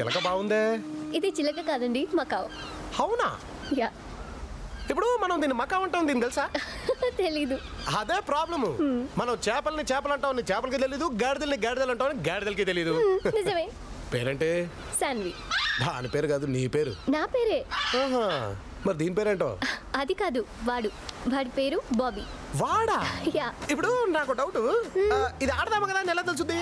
చిలక బాగుందే. ఇది చిలక కాదండి, మకావ్. అవునా? యా. ఇప్పుడు మనం దీన్ని మకా ఉంటాం, దీన్ని తెలుసా? తెలీదు. అదే ప్రాబ్లము. మనం చేపల్ని చేపలు అంటాం, చేపలకి తెలీదు. గాడిదల్ని గాడిదలు అంటాం, గాడిదలకి తెలీదు. నిజమే. పేరేంటి? సాన్వి. దాని పేరు కాదు, నీ పేరు. నా పేరే. ఆహా, మరి దీని పేరేంటో? అది కాదు, వాడి పేరు బాబీ. వాడా? యా. ఇప్పుడు నాకు డౌట్, ఇది ఆడదామా కదా అని ఎలా తెలుస్తుంది?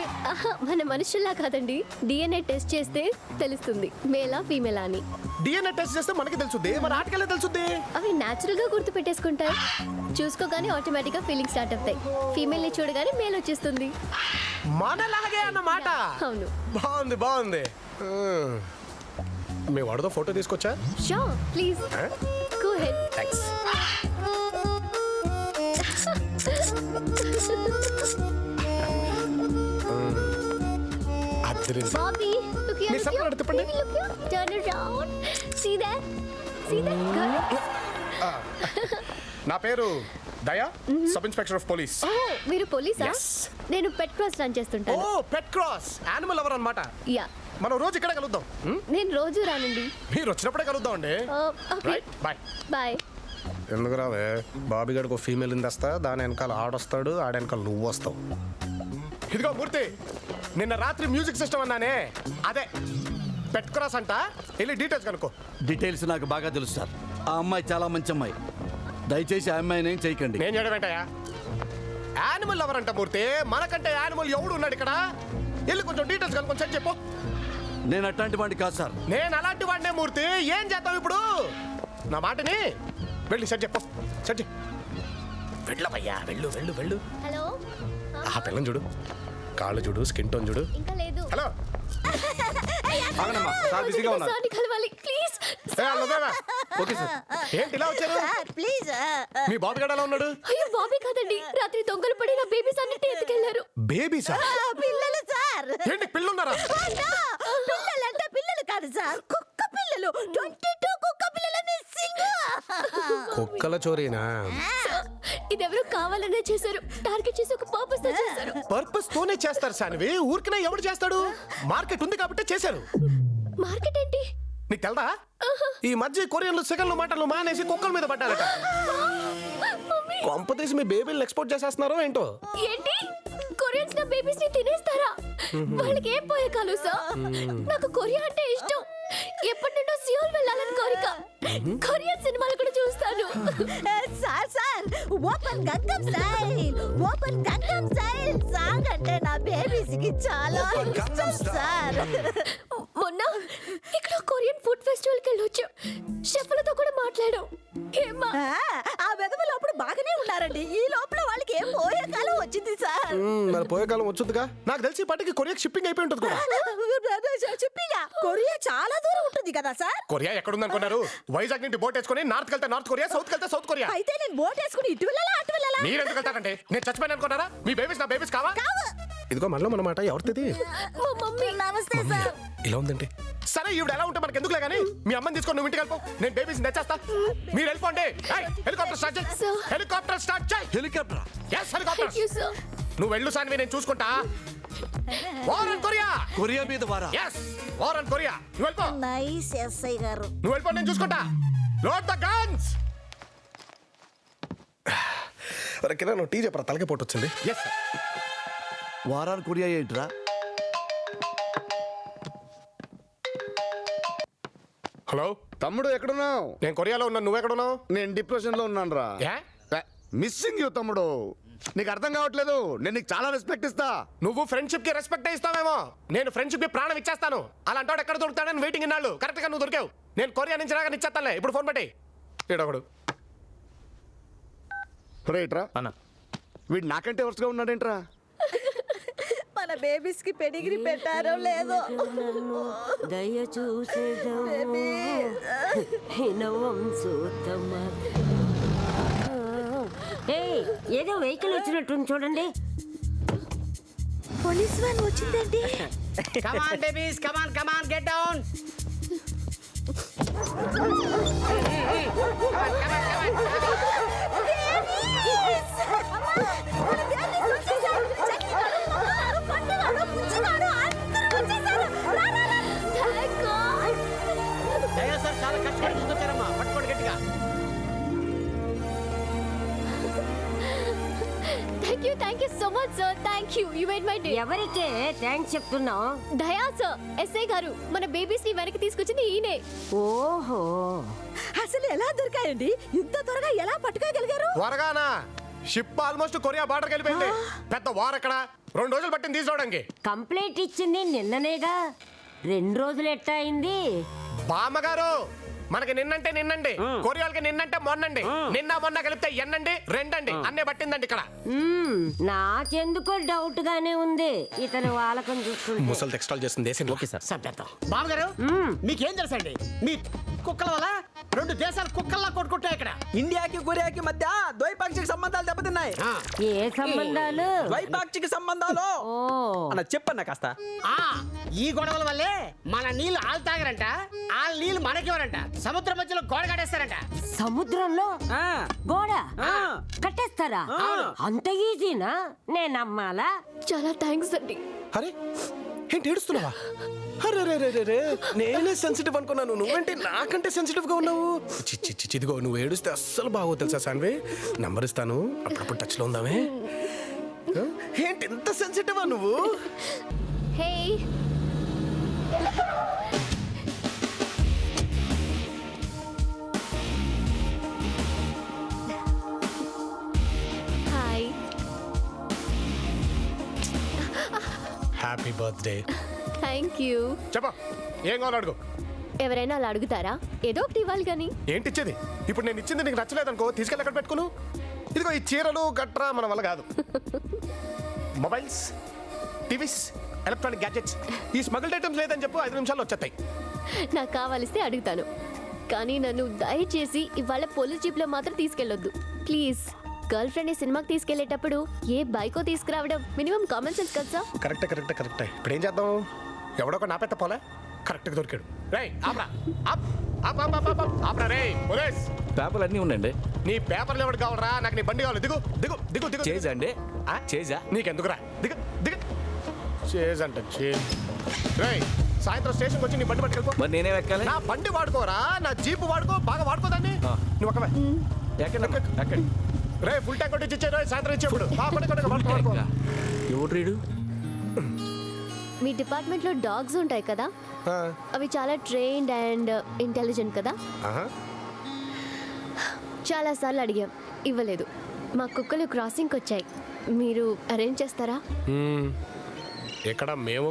మన మనుషుల్లా కాదండి, డిఎన్ఏ టెస్ట్ చేస్తే తెలుస్తుంది మేలా ఫీమేలా అని. డిఎన్ఏ టెస్ట్ చేస్తే మనకి తెలుస్తుంది, మరి ఆటకెళ్ళే తెలుస్తుంది? అవి న్యాచురల్ గా గుర్తు పెట్టేసుకుంటాయి. చూసుకోగానే ఆటోమేటిక్ గా ఫీలింగ్ స్టార్ట్ అవుతాయి. ఫీమేల్ ని చూడగానే మేల్ వచ్చేస్తుంది. మనలాగే అన్నమాట. అవును. బాగుంది బాగుంది. మీ వాడితో ఫోటో తీసుకొచ్చా? Show please go head. Thanks. Bobby look here, మీ సబ్బు look నడుపుకోండి. here, look here. Turn around. See that? Correct. నా పేరు దయా, sub inspector of police. Oh, మీరు పోలీసా? Yes. నేను పెట్ క్రాస్ రన్ ఓ, చేస్తుంటాను. పెట్ క్రాస్, యానిమల్ లవర్ అన్నమాట. యా. మనం రోజు ఇక్కడ కలుద్దాం. నేను రోజు రానండి. మీరు వచ్చినప్పుడే కలుద్దాం అండి. Okay right, bye. బాయ్. ఎందుకు రావే? బాబీ గడికి ఒక ఫీమేల్ ఇందేస్తా, దాని వెనకాల ఆడొస్తాడు, ఆడ వెనకాల నువ్వు వస్తావు. ఇదిగో మూర్తి, నిన్న రాత్రి మ్యూజిక్ సిస్టమ్ అన్నానే, అదే పెట్ క్రాస్ అంట. వెళ్ళి డీటెయిల్స్ కనుక్కో. డీటెయిల్స్ నాకు బాగా తెలుసు సార్. ఆ అమ్మాయి చాలా మంచి అమ్మాయి. దయచేసి ఆ అమ్మాయిని ఏం చేయకండి. నేను చేయడం ఏంటయ్యా? యానిమల్ లవర్ అంట మూర్తి, మనకంటే యానిమల్ ఎవడు ఉన్నాడు ఇక్కడ? వెళ్ళి కొంచెం డీటెయిల్స్ కనుక్కొని సరి చెప్పు. నేను అట్లాంటి వాడిని కాదు సార్. నేను అలాంటి వాడినే మూర్తి, ఏం చేద్దాం ఇప్పుడు? నా మాటని వెళ్ళి సరి చెప్పు. సరి వెళ్ళవయ్యా, వెళ్ళు వెళ్ళు వెళ్ళు. హలో. ఆ పిల్లని చూడు, కాళ్ళు చూడు, స్కిన్ టోన్ చూడు. ఇంకా లేదు. హలో. సార్ బిజీగా ఉన్నారు. సార్ని కలవాలి ప్లీజ్. Okay sir. ఏంటి ఇలా వచ్చారు? ప్లీజ్. మీ బాబు గడ ఎలా ఉన్నాడు? అయ్యో బాబీ కాదండి, రాత్రి దొంగలు పడి నా బేబీస్ అన్నిటి ఎత్తుకెళ్లారు. Baby sir? పిల్లలు సార్. ఏంటి పిల్లున్నారా? పిల్లలంటే పిల్లలు కాదు సార్, కుక్క పిల్లలు. 22 కుక్క పిల్లలు మిస్సింగ్. కుక్కల చోరీనా? ఇదెవరో కావాలనే చేశారు, టార్గెట్ చేసి ఒక పర్పస్ తో చేశారు. పర్పస్ తోనే చేస్తారు సాన్వి, ఊరికనే ఎవడు చేస్తాడు? మార్కెట్ ఉంది కాబట్టి చేశారు. మార్కెట్ ఏంటి? నీకు తెలదా? ఈ మధ్య కొరియన్లు సెకండ్లు మాటలు మానేసి కుక్కల మీద పడ్డారట. కొంపతీసి మీ బేబీలు ఎక్స్పోర్ట్ చేసేస్తున్నారో ఏంటో. ఏంటి? కొరియన్స్ నా బేబీస్ ని తినేస్తారా? వాళ్ళకి ఏం పోయే కాలు సార్. నాకు కొరియా అంటే ఇష్టం. ఎప్పటి నుండో సియోల్ వెళ్ళాలని కోరిక. కొరియన్ సినిమాలు కూడా చూస్తాను. Sir sir, open Gangam style, open Gangam style song అంటే నా బేబీస్ కి చాలా ఇష్టం సార్. మొన్న ఇక్కడ కొరియన్ ఫుడ్ ఫెస్టివల్ కి వెళ్ళొచ్చాం. షెఫ్లతో కూడా మాట్లాడాం. ఏమ్మా? ఆ వెదవులు అప్పుడు బాగానే ఉన్నారండి. ఈ లోపల వాళ్ళకి ఏం పోయే కాలం వచ్చింది సార్. మరి పోయే కాలం వచ్చుద్దిగా. నాకు తెలిసి ఇప్పటికి కొరియా షిప్పింగ్ అయిపోయి ఉంటుంది కూడా. చెప్పిగా, కొరియా చాలా దూరం ఉంటుంది కదా సార్. కొరియా ఎక్కడుంది అనుకున్నారు? వైజాగ్ నుండి బోట్ వేసుకొని నార్త్ వెళ్తే నార్త్ కొరియా, సౌత్ వెళ్తే సౌత్ కొరియా. అయితే నేను బోట్ వేసుకుని ఇటు వెళ్ళాలా అటు వెళ్ళాలా? మీరు ఎందుకు వెళ్తారంటే నేను చచ్చిపోయాను అనుకున్నారా? మీ బేబీస్ నా బేబీస్ కావా? ఇదిగో మనలో మన మాట ఎవరిది? మా మమ్మీ. నమస్తే సార్. ఇలా ఉందంటే సరే, ఈవిడ ఎలా ఉంటే మనకి ఎందుకులే గానీ మీ అమ్మని తీసుకొని నువ్వు ఇంటికి వెళ్ళిపో. నేను బేబీస్ తెచ్చేస్తా. మీరు వెళ్ళిపోండి. హెలికాప్టర్ స్టార్ట్ చేయి. Sir. హెలికాప్టర్ స్టార్ట్ చేయి. Helicopter. yes helicopter. Thank you, sir. నువ్వు వెళ్ళు సాన్వి, నేను చూసుకుంటా. War on Korea. కొరియా మీద వారా? yes war on Korea. నువ్వు వెళ్ళిపో. నైస్ ఎస్ఐ గారు. నువ్వు వెళ్ళిపో, నేను చూసుకుంటా. Load the guns. అరే కిరా, నువ్వు టీ చెప్పరా, తలకి పోటు వచ్చింది. yes sir. వారాన్ కొరియా ఏంట్రా? హలో తమ్ముడు ఎక్కడున్నావు? నేను కొరియాలో ఉన్నాను, నువ్వు ఎక్కడున్నావు? నేను డిప్రెషన్ లో ఉన్నాను రా. మిస్సింగ్ యూ తమ్ముడు. నీకు అర్థం కావట్లేదు. నేను నీకు చాలా రెస్పెక్ట్ ఇస్తా. నువ్వు ఫ్రెండ్షిప్ కి రెస్పెక్ట్ ఇస్తావేమో, నేను ఫ్రెండ్షిప్ కి ప్రాణం ఇచ్చేస్తాను. అలాంటి ఎక్కడ దొరుకుతాడని వెయిటింగ్ ఇన్నాళ్ళు. కరెక్ట్ గా నువ్వు దొరికావు. నేను కొరియా నుంచి రాగానే ఇచ్చేస్తానులే. ఇప్పుడు ఫోన్ పెట్టి. ఈడొకడు రైట్రా అన్న, వీడు నాకంటే వరుసగా ఉన్నాడేంట్రా? మన బేబీస్ కి పెడిగ్రీ పెట్టారో లేదో. దయ చూసేదమ్మా ఏదో వెహికల్ వచ్చినట్టుంది చూడండి. పోలీస్ వ్యాన్ వచ్చిందండి. Come on, babies. Come on, get down. Thank చాలా కష్టపడి తీసుకొచ్చారమ్మా, పట్టుకోండి గట్టిగా. Thank you so much sir. Thank you, you made my day. ఎవరికే థ్యాంక్స్ చెప్తున్నావు? దయా సార్, ఎస్ఐ గారు, మన బేబీస్ ని వెనక్కి తీసుకొచ్చింది ఈయనే. ఓహో, అసలు ఎలా దొరికాయండి? ఇంత త్వరగా ఎలా పట్టుకోగలిగారు? త్వరగానా? షిప్ ఆల్మోస్ట్ కొరియా బార్డర్కి వెళ్ళిపోయింది. పెద్ద వార్ ఎక్కడ 2 రోజులు పట్టింది తీసుకోవడానికి. కంప్లైంట్ ఇచ్చింది నిన్ననేగా, 2 రోజులు ఎట్టా అయింది? బామ్మగారు, మనకి నిన్నంటే నిన్నండి, కొరియాలకి నిన్నంటే మొన్నండి, నిన్న మొన్న కలిపితే ఎన్నండి రెండండి అన్నే పట్టిందండి ఇక్కడ. నాకెందుకో డౌట్ గానే ఉంది ఇతను వాళ్ళకం చూస్తుంటే. ముసలి టెక్స్టాల్ చేస్తుంది దేశం. Okay sir. చంపేద్దాం. బావగారు, మీకేం తెలుసండి? మీ కుక్కల వల్ల 2 దేశాలు కుక్కల్లా కొట్టుకుంటాయి ఇక్కడ. ఇండియాకి కొరియాకి మధ్య ద్వైపాక్షిక సంబంధాలు దెబ్బతిన్నాయి. ఏ సంబంధాలు? ద్వైపాక్షిక సంబంధాలు ఓ, అన్న చెప్పన్న కాస్త. ఆ ఈ గొడవల వల్లే మన నీళ్లు ఆళ్ళు తాగరంట, వాళ్ళ నీళ్లు మనకివ్వరంట, సముద్రం మధ్యలో గోడ కట్టేస్తారంట. సముద్రంలో ఆ, గోడ ఆ. కట్టేస్తారా? అంత ఈజీనా? నేను నమ్మాలా? చాలా థ్యాంక్స్ అండి. అరే ఏంటి ఏడుస్తున్నావా? అరే రే రే రే రే, నేనే సెన్సిటివ్ అనుకున్నాను, నువ్వేంటి నాకంటే సెన్సిటివ్ గా ఉన్నావు? చిదిగో, నువ్వు ఏడుస్తే అస్సలు బాగోదు తెలుసా సాన్వి. నంబర్ ఇస్తాను, అప్పుడప్పుడు టచ్ లో ఉందామే. ఏంటి ఇంత సెన్సిటివా నువ్వు? Hey, hi. Happy birthday. Thank you. చెప్పా, ఏం కావాలి అడుగు. ఎవరైనా అలా అడుగుతారా? ఏదో ఒకటి ఇవ్వాలి కానీ. ఏంటి ఇచ్చేది? ఇప్పుడు నేను ఇచ్చింది నీకు నచ్చలేదనుకో, తీసుకెళ్ళి ఎక్కడ పెట్టుకును. ఇదిగో ఈ చీరలు గట్రా మన వల్ల కాదు. మొబైల్స్, టీవీస్, ఎలక్ట్రానిక్ గ్యాడ్జెట్స్, ఈ స్మగుల్డ్ ఐటమ్స్ లేదని చెప్పు, 5 నిమిషాల్లో వచ్చేస్తాయి. నాకు కావాలిస్తే అడుగుతాను, కానీ నన్ను దయచేసి ఇవాళ పోలీస్ జీప్ లో మాత్రం తీసుకెళ్ళొద్దు ప్లీజ్. గర్ల్ ఫ్రెండ్ సినిమాకి తీసుకెళ్లేటప్పుడు ఏ బైకో తీసుకురావడం మినిమం కామన్ సెన్స్ కదా సార్? కరెక్టే. ఇప్పుడు ఏం చేద్దాం? ఎవడో ఒక నాపెత్త పోలే కరెక్ట్గా దొరికాడు. రేయ్ ఆప్రా, ఆప్రా రేయ్ పోలీస్. పేపర్లు అన్నీ ఉండండి. నీ పేపర్లు ఎవరికి కావాలరా? నాకు నీ బండి కావాలి. దిగు దిగు దిగు దిగు. చేజా అండి? చేజా? నీకెందుకురా? దిగు దిగు. చేజ్ అంట చేజ్. రేయ్ సాయంత్రం స్టేషన్కి వచ్చి నీ బండి పట్టుకెళ్ళిపో. మరి నేనే ఎక్కాలి? నా బండి వాడుకోరా, నా జీపు వాడుకో, బాగా వాడుకోదాన్ని. నువ్వు ఒక్కవే ఎక్కడ? రే ఫుల్ ట్యాంక్ కొట్టి ఇచ్చారు, సాయంత్రం ఇచ్చేప్పుడు వాడుకో. ఎవడు రీడు? మీ డిపార్ట్మెంట్ లో డాగ్స్ ఉంటాయి కదా, అవి చాలా ట్రైన్డ్ అండ్ ఇంటెలిజెంట్ కదా. చాలా సార్లు అడిగాం, ఇవ్వలేదు. మా కుక్కలు క్రాసింగ్కి వచ్చాయి, మీరు అరేంజ్ చేస్తారా? ఇక్కడ మేము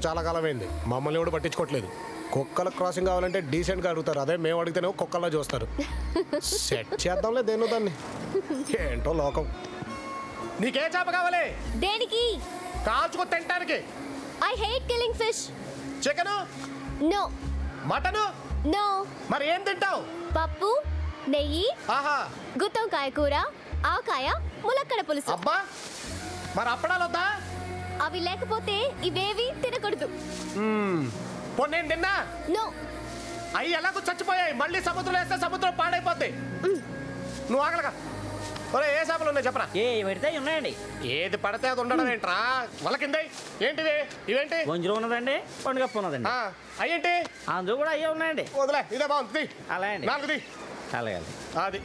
చాలా కాలం అయింది, మమ్మల్ని కూడా పట్టించుకోవట్లేదు. కుక్కల క్రాసింగ్ కావాలంటే డీసెంట్గా అడుగుతారు, అదే మేము అడిగితేనే కుక్కల్లా చూస్తారు. సెట్ చేద్దాంలే దేని దాన్ని, ఏంటో లోకం. నీకే చేప కావాలి? దేనికి? కాల్చుకో తింటానికి. I hate killing fish. Chicken? No. Mutton? No. మరి ఏం తింటావు? పప్పు, నెయ్యి, ఆహా, గుత్తొంకాయ కూర, ఆవకాయ, ములక్కడ పులుసు. అబ్బా, మరి అప్పడాలు వద్దా? అవి లేకపోతే ఇవేవి తినకూడదు. పోనీ నేను తిన్నా? నో. అవి ఎలాగో చచ్చిపోయాయి, మళ్ళీ సముద్రం వేస్తే సముద్రం పాడైపోద్ది. నువ్వు ఆగలగా. ఒరే ఏ చేపలు ఉన్నాయి చెప్పరా? ఏ పెడితే ఉన్నాయండి. ఏది పడితే అది ఉండడం ఏంట్రా? వల కింద ఏంటివి? ఇవేంటి? వంజులో ఉన్నదండి, పండుగప్పు ఉన్నదండి. అయ్యేంటి? అందులో కూడా అయ్యే ఉన్నాయండి. వదిలే, ఇదే బాగుంది. అలాగే అండి. 4ది. అలాగే. అది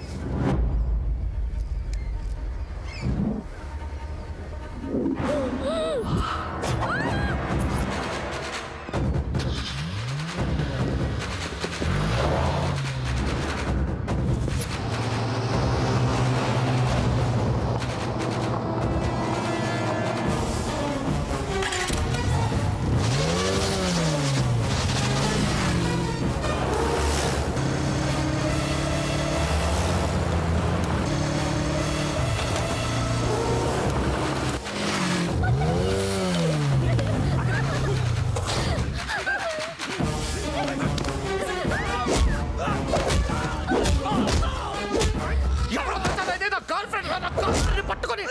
పట్టుకొని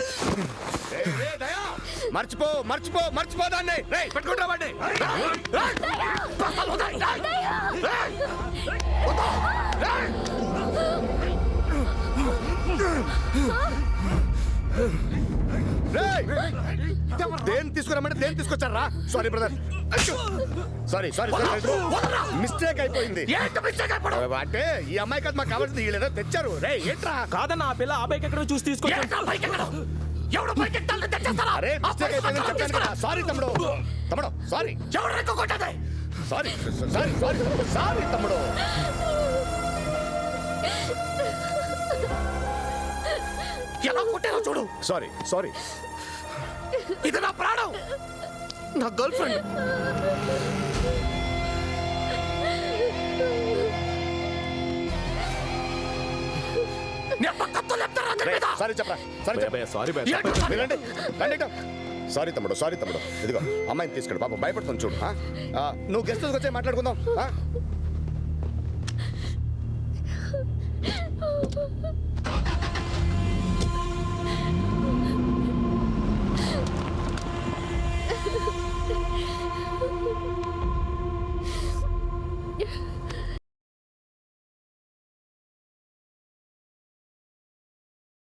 మర్చిపో దాన్ని. పెట్టుకుంటా వాడిని. దేని తీసుకురామంటే దేని తీసుకొచ్చారా? Sorry brother, sorry sorry mistake అయిపోయింది. అంటే ఈ అమ్మాయి కాదు మాకు కావాల్సింది, వీళ్ళేదో తెచ్చారు. రే ఏంట్రా? కాదన్న ఆ పిల్ల ఆ బైక్ ఎక్కడో చూసి తీసుకొచ్చాను. అరే మిస్టేక్ అయిపోయిందని చెప్పాను కదా. సారీ తమ్ముడు, తమ్ముడు sorry. Sorry sorry sorry sorry తమ్ముడు. ఎలా కొట్టారో చూడు. Sorry sorry. ఇది నా ప్రాణం, నా గర్ల్ ఫ్రెండ్. సారీ చెప్పరా, సారీ చెప్పరా. Sorry boy. రండి, రండి ఇటు. సారీ తమ్ముడు, సారీ తమ్ముడు. ఇదిగో అమ్మాయిని తీసుకెళ్ళి, పాపం భయపడుతుంది చూడు. నువ్వు గెస్ట్ హౌస్కి వచ్చి మాట్లాడుకుందాం. ఆ?